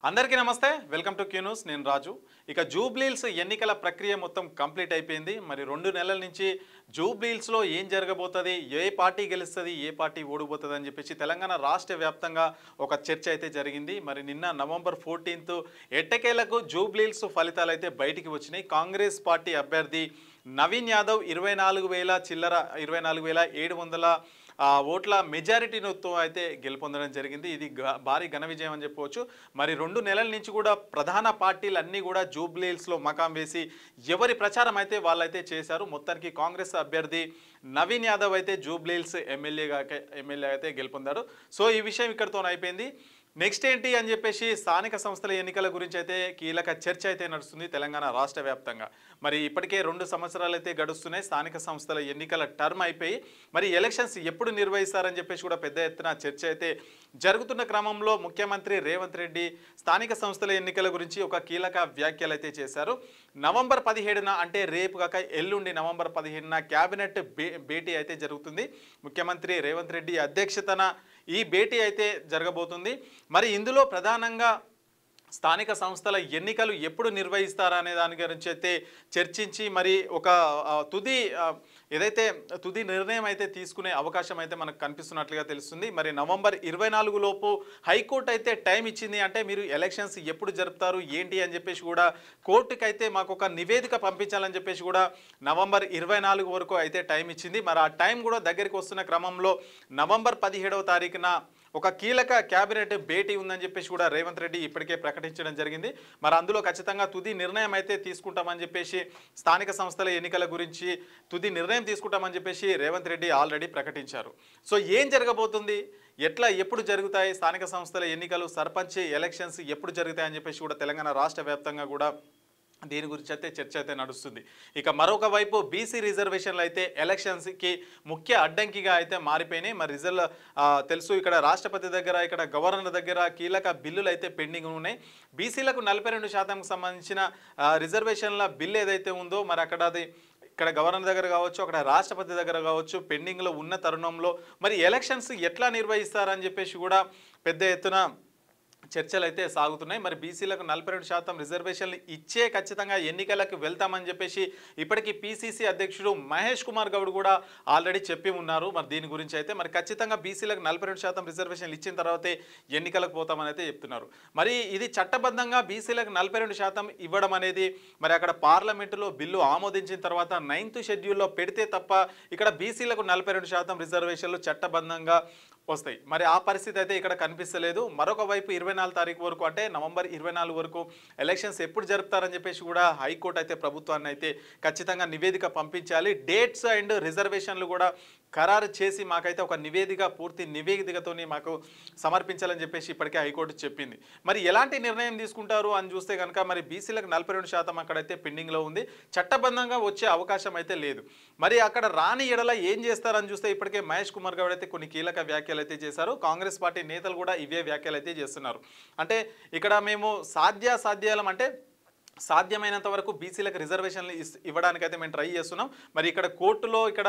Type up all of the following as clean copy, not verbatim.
అందరికీ నమస్తే welcome to Q news నేను రాజు ఇక జూబ్లీహిల్స్ ఎన్నికల ప్రక్రియ మొత్తం కంప్లీట్ అయిపోయింది మరి 2 నెలల నుంచి జూబ్లీహిల్స్ లో ఏం జరగబోతది ఏ పార్టీ గెలుస్తది ఏ పార్టీ ఓడిపోతది అని చెప్పేసి తెలంగాణ రాష్ట్ర వ్యాప్తంగా ఒక చర్చ అయితే జరిగింది మరి నిన్న నవంబర్ 14th ఎట్టకేలకు జూబ్లీహిల్స్ ఫలితాలు అయితే బయటికి వచ్చినాయి కాంగ్రెస్ పార్టీ అభ్యర్థి నవీన్ యాదవ్ 24,000 చిల్లర 24,700 ఓట్ల మెజారిటీతో అయితే గెలుపొందడం జరిగింది ఇది భారీ ఘన విజయం అని చెప్పవచ్చు మరి 2 నెలల నుంచి కూడా ప్రధాన పార్టీలన్నీ కూడా జూబ్లీహిల్స్లో మకాం వేసి ఎవరి ప్రచారం అయితే వాళ్ళైతే చేశారు మొత్తానికి కాంగ్రెస్ అభ్యర్థి నవీన్ యాదవ్ అయితే జూబ్లీహిల్స్ ఎమ్మెల్యే అయితే గెలుపొందారు సో ఈ విషయం ఇక్కడితో అయిపోయింది నెక్స్ట్ ఏంటి అని చెప్పేసి స్థానిక సంస్థల ఎన్నికల గురించి అయితే కీలక చర్చ అయితే నడుస్తుంది తెలంగాణ రాష్ట్ర వ్యాప్తంగా మరి ఇప్పటికే 2 సంవత్సరాలు అయితే గడుస్తున్నాయి స్థానిక సంస్థల ఎన్నికల టర్మ్ అయిపోయి మరి ఎలక్షన్స్ ఎప్పుడు నిర్వహిస్తారని చెప్పేసి కూడా పెద్ద ఎత్తున చర్చ అయితే జరుగుతున్న క్రమంలో ముఖ్యమంత్రి రేవంత్ రెడ్డి స్థానిక సంస్థల ఎన్నికల గురించి ఒక కీలక వ్యాఖ్యలు అయితే చేశారు నవంబర్ 17న అంటే రేపు కాక ఎల్లుండి నవంబర్ 15న క్యాబినెట్ భేటీ అయితే జరుగుతుంది ముఖ్యమంత్రి రేవంత్ రెడ్డి అధ్యక్షతన ఈ భేటీ అయితే జరగబోతుంది మరి ఇందులో ప్రధానంగా స్థానిక సంస్థల ఎన్నికలు ఎప్పుడు నిర్వహిస్తారా అనే దాని గురించి అయితే చర్చించి మరి ఒక తుది నిర్ణయం అయితే తీసుకునే అవకాశం అయితే మనకు కనిపిస్తున్నట్లుగా తెలుస్తుంది మరి నవంబర్ 24 లోపు హైకోర్టు అయితే టైం ఇచ్చింది అంటే మీరు ఎలక్షన్స్ ఎప్పుడు జరుపుతారు ఏంటి అని చెప్పేసి కూడా కోర్టుకి అయితే మాకు ఒక నివేదిక పంపించాలని చెప్పేసి కూడా నవంబర్ 24 వరకు అయితే టైం ఇచ్చింది మరి ఆ టైం కూడా దగ్గరికి వస్తున్న క్రమంలో నవంబర్ 17వ తారీఖున ఒక కీలక క్యాబినెట్ భేటీ ఉందని చెప్పేసి కూడా రేవంత్ రెడ్డి ఇప్పటికే ప్రకటించడం జరిగింది మరి అందులో ఖచ్చితంగా తుది నిర్ణయం అయితే తీసుకుంటామని చెప్పేసి స్థానిక సంస్థల ఎన్నికల గురించి తుది నిర్ణయం తీసుకుంటామని చెప్పేసి రేవంత్ రెడ్డి ఆల్రెడీ ప్రకటించారు సో ఏం జరగబోతుంది ఎప్పుడు జరుగుతాయి స్థానిక సంస్థల ఎన్నికలు సర్పంచ్ ఎలక్షన్స్ ఎప్పుడు జరుగుతాయని చెప్పేసి కూడా తెలంగాణ రాష్ట్ర వ్యాప్తంగా కూడా దీని గురించి అయితే చర్చ అయితే నడుస్తుంది ఇక మరొక వైపు బీసీ రిజర్వేషన్లు అయితే ఎలక్షన్స్కి ముఖ్య అడ్డంకిగా అయితే మారిపోయినాయి మరి తెలుసు ఇక్కడ రాష్ట్రపతి దగ్గర ఇక్కడ గవర్నర్ దగ్గర కీలక బిల్లులు అయితే పెండింగ్ ఉన్నాయి బీసీలకు 42% సంబంధించిన రిజర్వేషన్ల బిల్ ఏదైతే ఉందో మరి ఇక్కడ గవర్నర్ దగ్గర కావచ్చు అక్కడ రాష్ట్రపతి దగ్గర కావచ్చు పెండింగ్లో ఉన్న తరుణంలో మరి ఎలక్షన్స్ ఎట్లా నిర్వహిస్తారని చెప్పేసి కూడా పెద్ద ఎత్తున చర్చలు అయితే సాగుతున్నాయి మరి బీసీలకు 42% రిజర్వేషన్లు ఇచ్చే ఖచ్చితంగా ఎన్నికలకు వెళ్తామని చెప్పేసి ఇప్పటికీ పీసీసీ అధ్యక్షుడు మహేష్ కుమార్ గౌడ్ కూడా ఆల్రెడీ చెప్పి ఉన్నారు మరి దీని గురించి అయితే మరి ఖచ్చితంగా బీసీలకు 42% రిజర్వేషన్లు ఇచ్చిన తర్వాతే ఎన్నికలకు పోతామని అయితే చెప్తున్నారు మరి ఇది చట్టబద్ధంగా బీసీలకు 42% ఇవ్వడం అనేది మరి అక్కడ పార్లమెంటులో బిల్లు ఆమోదించిన తర్వాత 9th షెడ్యూల్లో పెడితే తప్ప ఇక్కడ బీసీలకు 42% రిజర్వేషన్లు చట్టబద్ధంగా వస్తాయి మరి ఆ పరిస్థితి అయితే ఇక్కడ కనిపిస్తలేదు మరొక వైపు 24 తారీఖు వరకు అంటే నవంబర్ 24 వరకు ఎలక్షన్స్ ఎప్పుడు జరుపుతారని చెప్పేసి కూడా హైకోర్టు అయితే ప్రభుత్వాన్ని అయితే ఖచ్చితంగా నివేదిక పంపించాలి డేట్స్ అండ్ రిజర్వేషన్లు కూడా ఖరారు చేసి మాకైతే ఒక పూర్తి నివేదికతోని మాకు సమర్పించాలని చెప్పేసి ఇప్పటికే హైకోర్టు చెప్పింది మరి ఎలాంటి నిర్ణయం తీసుకుంటారు అని చూస్తే కనుక మరి బీసీలకు 42% అక్కడైతే పెండింగ్లో ఉంది చట్టబద్ధంగా వచ్చే అవకాశం అయితే లేదు మరి అక్కడ రాని ఎడల ఏం చేస్తారని చూస్తే ఇప్పటికే మహేష్ కుమార్ గౌడ్ అయితే కొన్ని కీలక వ్యాఖ్యలు అయితే చేశారు కాంగ్రెస్ పార్టీ నేతలు కూడా ఇవే వ్యాఖ్యలు అయితే చేస్తున్నారు అంటే ఇక్కడ మేము సాధ్యాలం అంటే సాధ్యమైనంత వరకు బీసీలకు రిజర్వేషన్లు ఇవ్వడానికైతే మేము ట్రై చేస్తున్నాం మరి ఇక్కడ కోర్టులో ఇక్కడ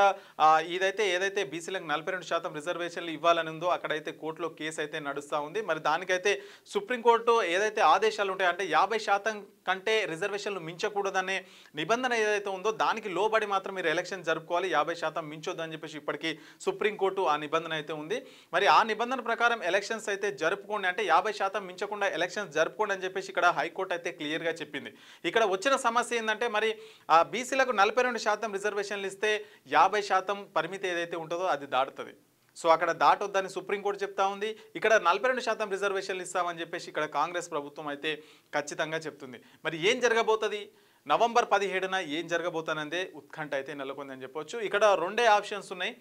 ఏదైతే బీసీలకు 42% రిజర్వేషన్లు ఇవ్వాలని ఉందో అక్కడైతే కోర్టులో కేసు అయితే నడుస్తూ ఉంది మరి దానికైతే సుప్రీంకోర్టు ఏదైతే ఆదేశాలు ఉంటాయో అంటే 50% కంటే రిజర్వేషన్లు మించకూడదనే నిబంధన ఏదైతే ఉందో దానికి లోబడి మాత్రం మీరు ఎలక్షన్ జరుపుకోవాలి 50% మించొద్దు అని చెప్పేసి ఇప్పటికీ సుప్రీంకోర్టు ఆ నిబంధన అయితే ఉంది మరి ఆ నిబంధన ప్రకారం ఎలక్షన్స్ అయితే జరుపుకోండి అంటే 50% మించకుండా ఎలక్షన్స్ జరుపుకోండి అని చెప్పేసి ఇక్కడ హైకోర్టు అయితే క్లియర్గా చెప్పింది ఇక్కడ వచ్చిన సమస్య ఏంటంటే మరి ఆ బీసీలకు 42% రిజర్వేషన్లు ఇస్తే 50% పరిమితి ఏదైతే ఉంటుందో అది దాటుతుంది సో అక్కడ దాటొద్దని సుప్రీంకోర్టు చెప్తా ఉంది ఇక్కడ 42% రిజర్వేషన్లు ఇస్తామని చెప్పేసి ఇక్కడ కాంగ్రెస్ ప్రభుత్వం అయితే ఖచ్చితంగా చెప్తుంది మరి ఏం జరగబోతుంది నవంబర్ 17న ఏం జరగబోతానందే ఉత్కంఠ అయితే నెలకొందని చెప్పొచ్చు ఇక్కడ 2 ఆప్షన్స్ ఉన్నాయి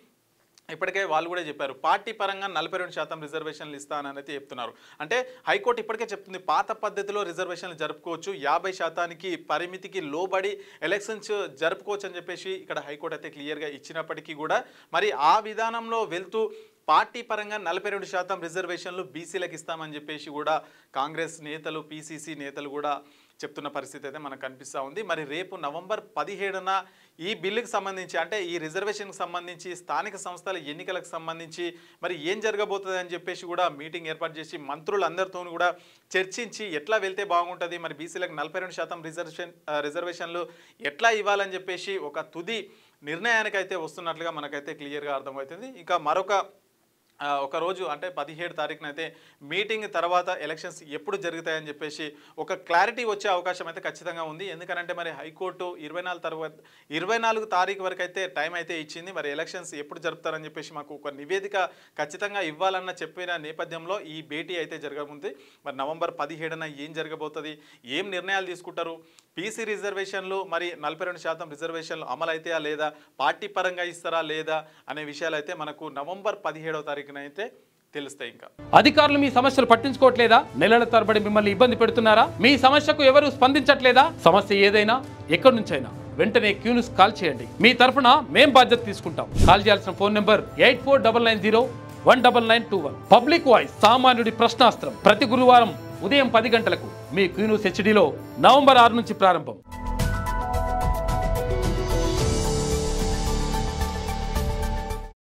ఇప్పటికే వాళ్ళు కూడా చెప్పారు పార్టీ పరంగా 42% రిజర్వేషన్లు ఇస్తానని అయితే చెప్తున్నారు అంటే హైకోర్టు ఇప్పటికే చెప్తుంది పాత పద్ధతిలో రిజర్వేషన్లు జరుపుకోవచ్చు 50%కి పరిమితికి లోబడి ఎలక్షన్స్ జరుపుకోవచ్చు అని చెప్పేసి ఇక్కడ హైకోర్టు అయితే క్లియర్గా ఇచ్చినప్పటికీ కూడా మరి ఆ విధానంలో వెళ్తూ పార్టీ పరంగా 42% రిజర్వేషన్లు బీసీలకు ఇస్తామని చెప్పేసి కూడా కాంగ్రెస్ నేతలు పీసీసీ నేతలు కూడా చెప్తున్న పరిస్థితి అయితే మనకు కనిపిస్తూ ఉంది. మరి రేపు నవంబర్ 17న ఈ బిల్లుకు సంబంధించి అంటే ఈ రిజర్వేషన్కి సంబంధించి స్థానిక సంస్థల ఎన్నికలకు సంబంధించి మరి ఏం జరగబోతుంది అని చెప్పేసి కూడా మీటింగ్ ఏర్పాటు చేసి మంత్రులందరితో కూడా చర్చించి ఎట్లా వెళ్తే బాగుంటుంది, మరి బీసీలకు 42% రిజర్వేషన్లు ఎట్లా ఇవ్వాలని చెప్పేసి ఒక తుది నిర్ణయానికైతే వస్తున్నట్లుగా మనకైతే క్లియర్గా అర్థమవుతుంది. ఇంకా ఒక రోజు అంటే 17 తారీఖున అయితే మీటింగ్ తర్వాత ఎలక్షన్స్ ఎప్పుడు జరుగుతాయని చెప్పేసి ఒక క్లారిటీ వచ్చే అవకాశం అయితే ఖచ్చితంగా ఉంది. ఎందుకంటే మరి హైకోర్టు 24 తారీఖు వరకు అయితే టైం అయితే ఇచ్చింది. మరి ఎలక్షన్స్ ఎప్పుడు జరుపుతారని చెప్పేసి మాకు ఒక నివేదిక ఖచ్చితంగా ఇవ్వాలన్న చెప్పిన నేపథ్యంలో ఈ భేటీ అయితే జరగనుంది. మరి నవంబర్ 17న ఏం జరగబోతుంది, ఏం నిర్ణయాలు తీసుకుంటారు, పీసీ రిజర్వేషన్లు మరి 42% రిజర్వేషన్లు అమలు అవుతాయా లేదా, పార్టీ పరంగా ఇస్తారా లేదా అనే విషయాలు అయితే మనకు నవంబర్ 17వ తారీఖున అయితే తెలుస్తాయి. ఇంకా అధికారులు మీ సమస్యలు పట్టించుకోవట్లేదా? నెలల తరబడి మిమ్మల్ని ఇబ్బంది పెడుతున్నారా? మీ సమస్యకు ఎవరు స్పందించట్లేదా? సమస్య ఏదైనా ఎక్కడి నుంచైనా వెంటనే క్యూన్యూస్ కాల్ చేయండి. మీ తరఫున మేం బాధ్యత తీసుకుంటాం. కాల్ చేయాల్సిన ఫోన్ నెంబర్ 8499019921. పబ్లిక్ వాయిస్, సామాన్యుడి ప్రశ్నాస్త్రం. ప్రతి గురువారం ఉదయం 10 గంటలకు మీ క్యూన్యూస్ హెచ్డీలో నవంబర్ 6 నుంచి ప్రారంభం.